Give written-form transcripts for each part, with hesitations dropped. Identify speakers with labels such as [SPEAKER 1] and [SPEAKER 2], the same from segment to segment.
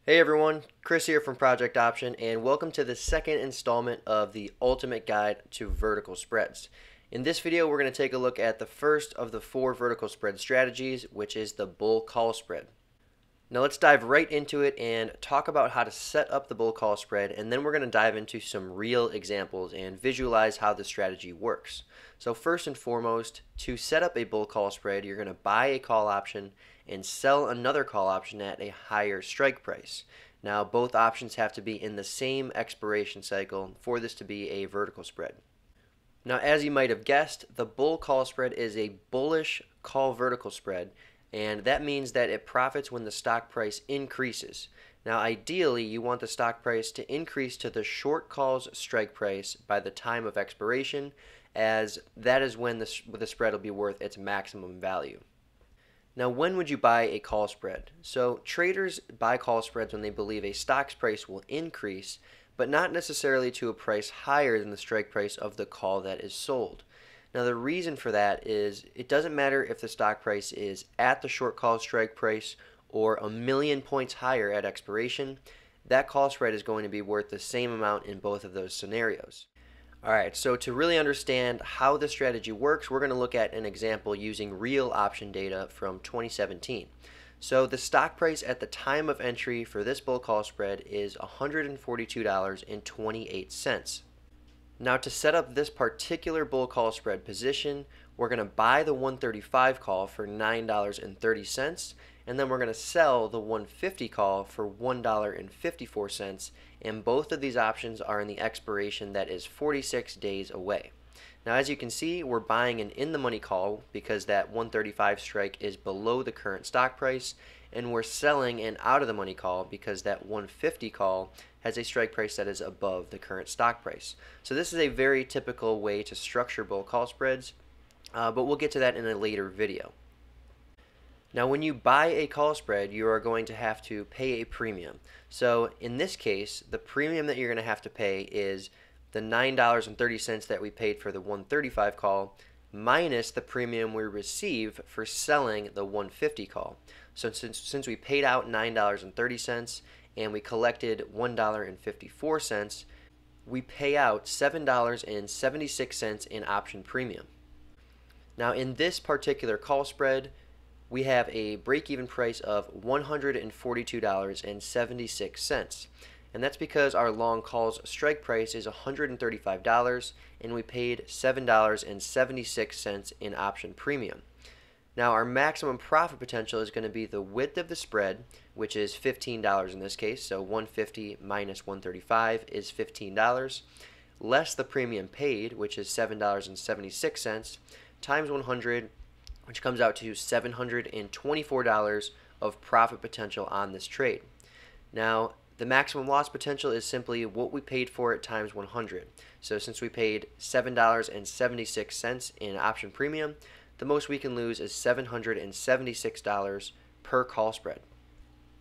[SPEAKER 1] Hey everyone, Chris here from Project Option, and welcome to the second installment of the Ultimate Guide to Vertical Spreads. In this video, we're going to take a look at the first of the four vertical spread strategies, which is the bull call spread. Now let's dive right into it and talk about how to set up the bull call spread, and then we're going to dive into some real examples and visualize how the strategy works. So first and foremost, to set up a bull call spread, you're going to buy a call option and sell another call option at a higher strike price. Now both options have to be in the same expiration cycle for this to be a vertical spread. Now as you might have guessed, the bull call spread is a bullish call vertical spread, and that means that it profits when the stock price increases. Now ideally you want the stock price to increase to the short call's strike price by the time of expiration, as that is when the spread will be worth its maximum value. Now when would you buy a call spread? So traders buy call spreads when they believe a stock's price will increase, but not necessarily to a price higher than the strike price of the call that is sold. Now the reason for that is it doesn't matter if the stock price is at the short call strike price or a million points higher at expiration, that call spread is going to be worth the same amount in both of those scenarios. Alright, so to really understand how this strategy works, we're going to look at an example using real option data from 2017. So the stock price at the time of entry for this bull call spread is $142.28. Now to set up this particular bull call spread position, we're going to buy the 135 call for $9.30, and then we're going to sell the 150 call for $1.54, and both of these options are in the expiration that is 46 days away. Now as you can see, we're buying an in-the-money call because that 135 strike is below the current stock price, and we're selling an out-of-the-money call because that 150 call has a strike price that is above the current stock price. So this is a very typical way to structure bull call spreads, but we'll get to that in a later video. Now when you buy a call spread, you are going to have to pay a premium. So in this case, the premium that you're going to have to pay is the $9.30 that we paid for the 135 call minus the premium we receive for selling the 150 call. So since we paid out $9.30 and we collected $1.54, we pay out $7.76 in option premium. Now in this particular call spread, we have a break-even price of $142.76. And that's because our long call's strike price is $135 and we paid $7.76 in option premium. Now our maximum profit potential is going to be the width of the spread, which is $15 in this case, so 150 minus 135 is $15, less the premium paid, which is $7.76, times 100, which comes out to $724 of profit potential on this trade. Now the maximum loss potential is simply what we paid for it times 100. So since we paid $7.76 in option premium, the most we can lose is $776 per call spread.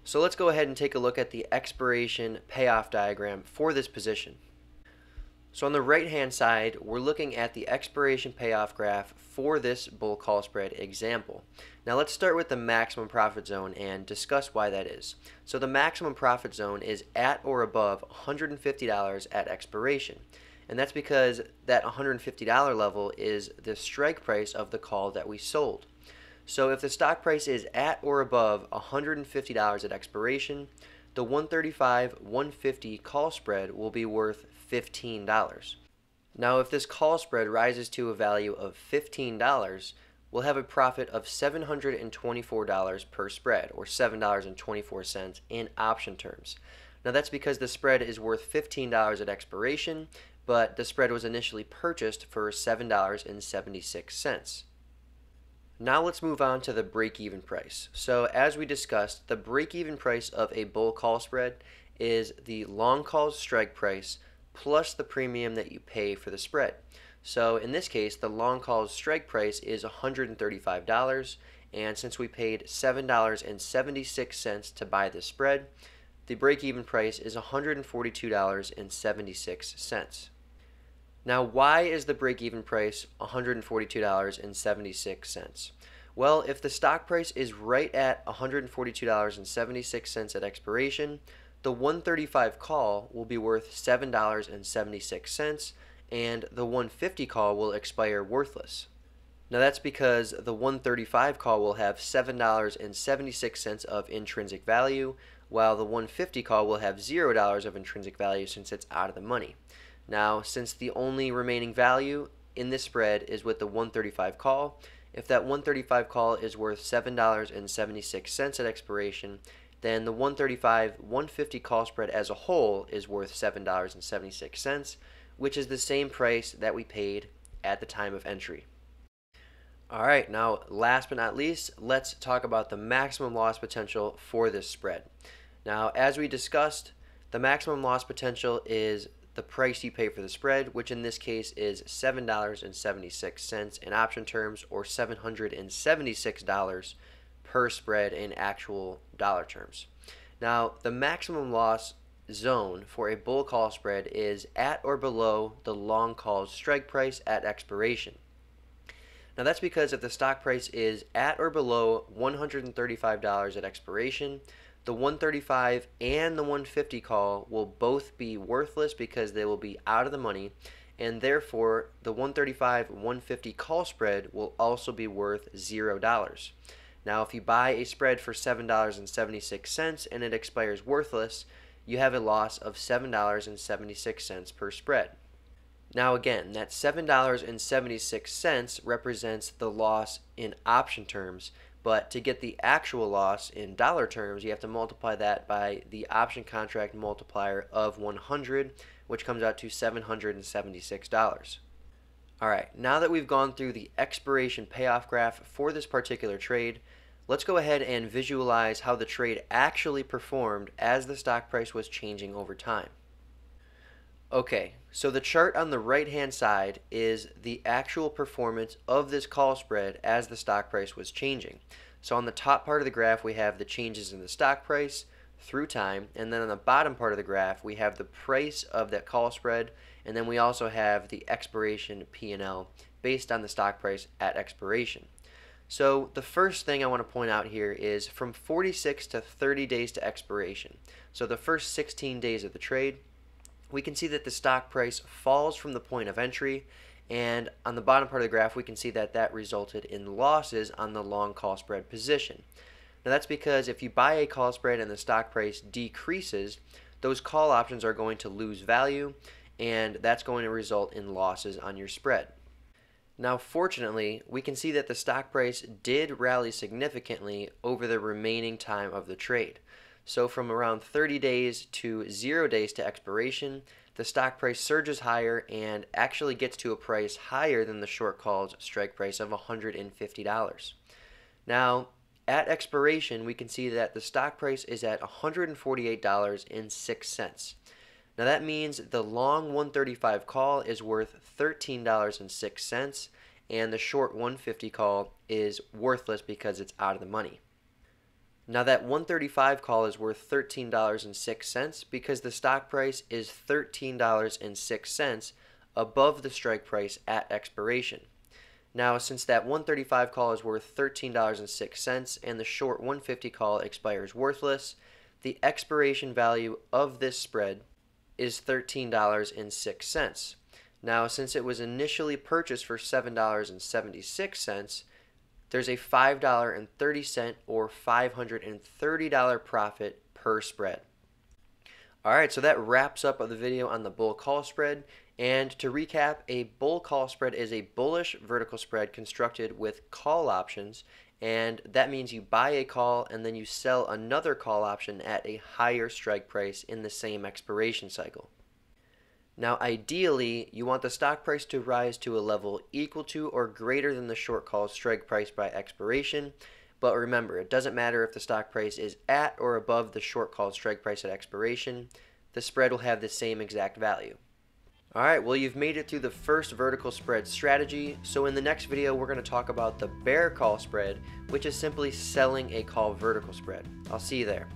[SPEAKER 1] So let's go ahead and take a look at the expiration payoff diagram for this position. So on the right hand side, we're looking at the expiration payoff graph for this bull call spread example. Now let's start with the maximum profit zone and discuss why that is. So the maximum profit zone is at or above $150 at expiration. And that's because that $150 level is the strike price of the call that we sold. So if the stock price is at or above $150 at expiration, the 135-150 call spread will be worth $15. Now if this call spread rises to a value of $15, we'll have a profit of $724 per spread, or $7.24 in option terms. Now that's because the spread is worth $15 at expiration, but the spread was initially purchased for $7.76. Now let's move on to the break-even price. So as we discussed, the break-even price of a bull call spread is the long call's strike price plus the premium that you pay for the spread. So in this case, the long call's strike price is $135, and since we paid $7.76 to buy the spread, the break-even price is $142.76. Now, why is the break-even price $142.76? Well, if the stock price is right at $142.76 at expiration, the 135 call will be worth $7.76, and the 150 call will expire worthless. Now that's because the 135 call will have $7.76 of intrinsic value, while the 150 call will have $0 of intrinsic value since it's out of the money. Now, since the only remaining value in this spread is with the 135 call, if that 135 call is worth $7.76 at expiration, then the 135-150 call spread as a whole is worth $7.76, which is the same price that we paid at the time of entry. Alright, now last but not least, let's talk about the maximum loss potential for this spread. Now, as we discussed, the maximum loss potential is the price you pay for the spread, which in this case is $7.76 in option terms, or $776 per spread in actual dollar terms. Now, the maximum loss zone for a bull call spread is at or below the long call's strike price at expiration. Now that's because if the stock price is at or below $135 at expiration, the 135 and the 150 call will both be worthless because they will be out of the money, and therefore the 135-150 call spread will also be worth $0. Now if you buy a spread for $7.76 and it expires worthless, you have a loss of $7.76 per spread. Now again, that $7.76 represents the loss in option terms, but to get the actual loss in dollar terms, you have to multiply that by the option contract multiplier of 100, which comes out to $776. Alright, now that we've gone through the expiration payoff graph for this particular trade, let's go ahead and visualize how the trade actually performed as the stock price was changing over time. Okay, so the chart on the right hand side is the actual performance of this call spread as the stock price was changing. So on the top part of the graph we have the changes in the stock price through time, and then on the bottom part of the graph we have the price of that call spread, and then we also have the expiration P&L based on the stock price at expiration. So the first thing I want to point out here is from 46 to 30 days to expiration. So the first 16 days of the trade, we can see that the stock price falls from the point of entry, and on the bottom part of the graph we can see that that resulted in losses on the long call spread position. Now that's because if you buy a call spread and the stock price decreases, those call options are going to lose value, and that's going to result in losses on your spread. Now fortunately, we can see that the stock price did rally significantly over the remaining time of the trade. So from around 30 days to 0 days to expiration, the stock price surges higher and actually gets to a price higher than the short call's strike price of $150. Now, at expiration, we can see that the stock price is at $148.06. Now that means the long 135 call is worth $13.06, and the short 150 call is worthless because it's out of the money. Now that 135 call is worth $13.06 because the stock price is $13.06 above the strike price at expiration. Now since that 135 call is worth $13.06 and the short 150 call expires worthless, the expiration value of this spread is $13.06. Now since it was initially purchased for $7.76, there's a $5.30 or $530 profit per spread. Alright, so that wraps up the video on the bull call spread. And to recap, a bull call spread is a bullish vertical spread constructed with call options, and that means you buy a call and then you sell another call option at a higher strike price in the same expiration cycle. Now ideally, you want the stock price to rise to a level equal to or greater than the short call strike price by expiration, but remember, it doesn't matter if the stock price is at or above the short call strike price at expiration, the spread will have the same exact value. Alright, well you've made it through the first vertical spread strategy, so in the next video we're going to talk about the bear call spread, which is simply selling a call vertical spread. I'll see you there.